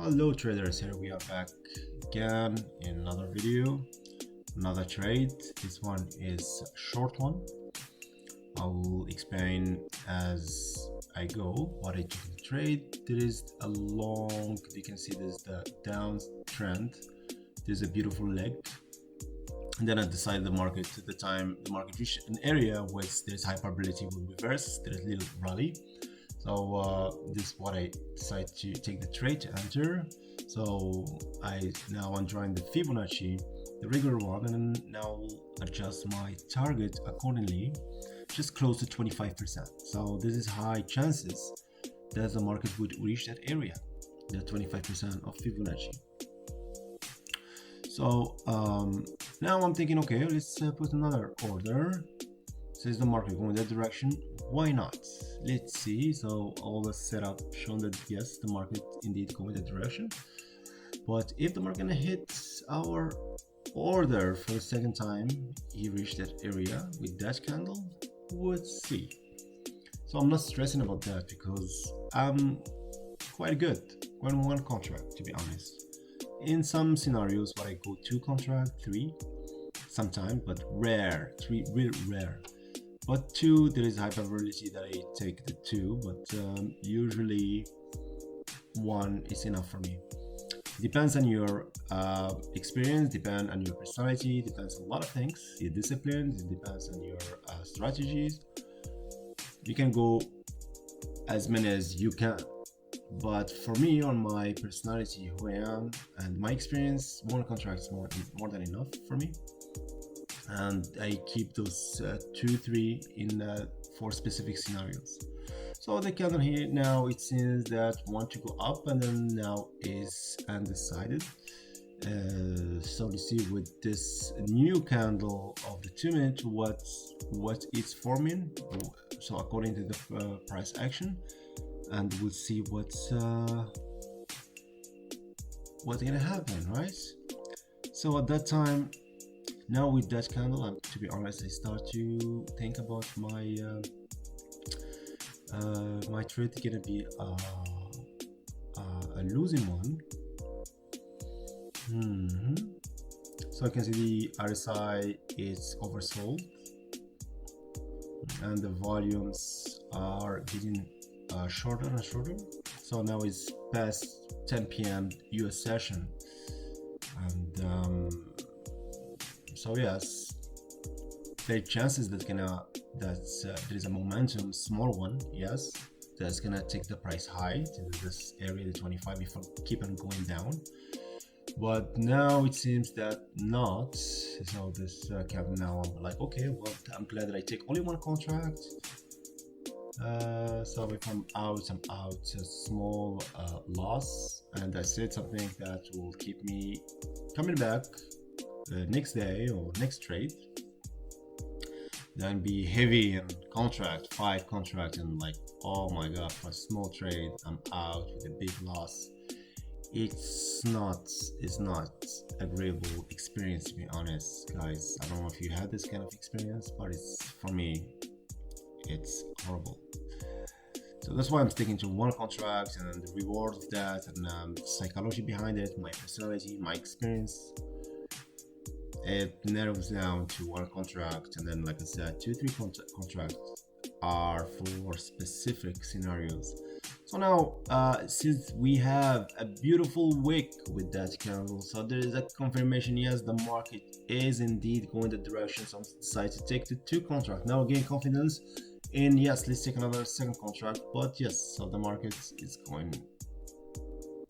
Hello traders, here we are back again in another video, another trade. This one is a short one. I will explain as I go what I took in the trade. There is a long, you can see there's the down trend. There's a beautiful leg. And then I decided the market, at the time the market reached an area where there's high probability will reverse. There's a little rally. So this is what I decided to take the trade to enter. So now I'm drawing the Fibonacci, the regular one, and now adjust my target accordingly, just close to 25%. So this is high chances that the market would reach that area, the 25% of Fibonacci. So now I'm thinking, okay, let's put another order. Says the market going that direction, why not? Let's see. So all the setup shown that yes, the market indeed going that direction. But if the market gonna hit our order for the second time, he reached that area with that candle, let's see. So I'm not stressing about that because I'm quite good when one contract, to be honest. In some scenarios where I go 2 contract, 3 sometimes, but rare, 3 real rare. But 2, there is high probability that I take the 2, but usually 1 is enough for me. Depends on your experience, depends on your personality, depends on a lot of things, your discipline, it depends on your strategies. You can go as many as you can. But for me, on my personality, who I am, and my experience, 1 contract is more than enough for me. And I keep those 2-3 in for specific scenarios. So the candle here now, it seems that want to go up and then now is undecided. So to see with this new candle of the 2 minute what it's forming, so according to the price action, and we'll see what's gonna happen, right? So at that time, now with that candle, to be honest, I start to think about my my trade gonna be a losing one. So I can see the RSI is oversold and the volumes are getting shorter and shorter. So now it's past 10 p.m. US session, and so yes, there are chances that there is a momentum, small one, yes, that's gonna take the price high to this area, the 25, if I keep on going down. But now it seems that not. So this candle now, I'm like, okay, well, I'm glad that I take only 1 contract. So if I'm out, I'm out. A small loss, and I said something that will keep me coming back next day or next trade. Then be heavy in contract, 5 contract, and like, oh my god, for a small trade I'm out with a big loss. It's not agreeable experience, to be honest, guys. I don't know if you had this kind of experience, but it's, for me, it's horrible. So that's why I'm sticking to 1 contract, and the reward of that, and psychology behind it, my personality, my experience, it narrows down to 1 contract. And then, like I said, 2-3 contracts are for specific scenarios. So now since we have a beautiful wick with that candle, so there is a confirmation, yes, the market is indeed going the direction. So I decided to take the 2 contract. Now again, confidence in, yes, let's take another 2nd contract. But yes, so the market is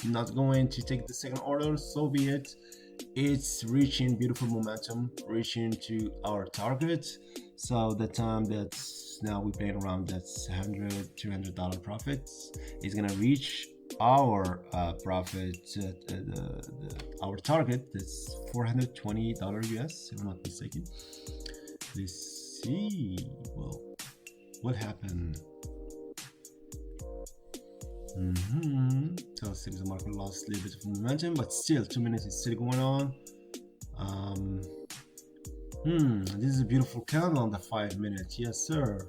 not going to take the 2nd order, so be it. It's reaching beautiful momentum, reaching to our target. So the time that's now we paid around, that's $100-$200 profits, is gonna reach our profit, our target, that's $420 US, if I'm not mistaken. Let's see, well, what happened? So it seems the market lost a little bit of momentum, but still 2 minutes is still going on. This is a beautiful candle on the 5 minutes, yes sir.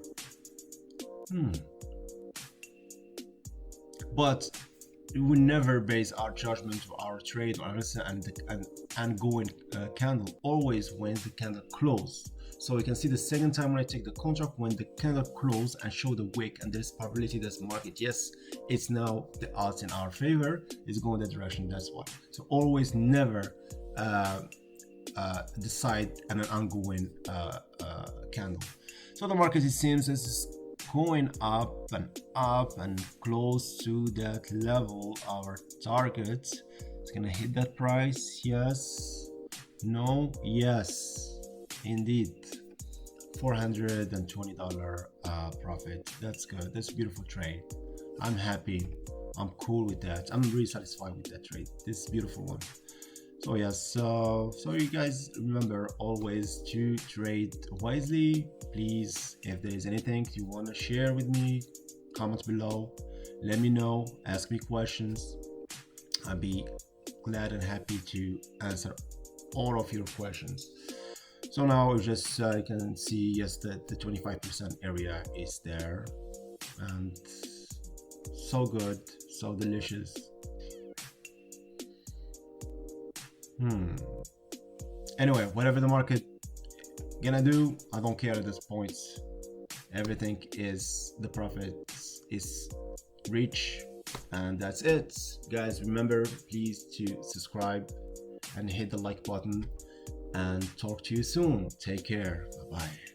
But we will never base our judgment or our trade on and going candle. Always when the candle close. So you can see the second time when I take the contract, when the candle close and show the wick, and there's probability that market, yes, it's now the odds in our favor, it's going that direction. That's why. So always never decide on an ongoing candle. So the market, it seems, is going up and close to that level, our target. It's gonna hit that price. Yes, no, yes, indeed. $420 profit. That's good. That's a beautiful trade. I'm happy. I'm cool with that. I'm really satisfied with that trade. This is a beautiful one. So yes, so you guys remember always to trade wisely. Please, if there is anything you want to share with me, comment below, let me know, ask me questions. I'll be glad and happy to answer all of your questions. So now just you can see, yes, that the 25% area is there, and so good, so delicious. Anyway, whatever the market gonna do, I don't care at this point. Everything is, the profit is reach, and that's it, guys. Remember, please, to subscribe and hit the like button, and talk to you soon. Take care. Bye bye.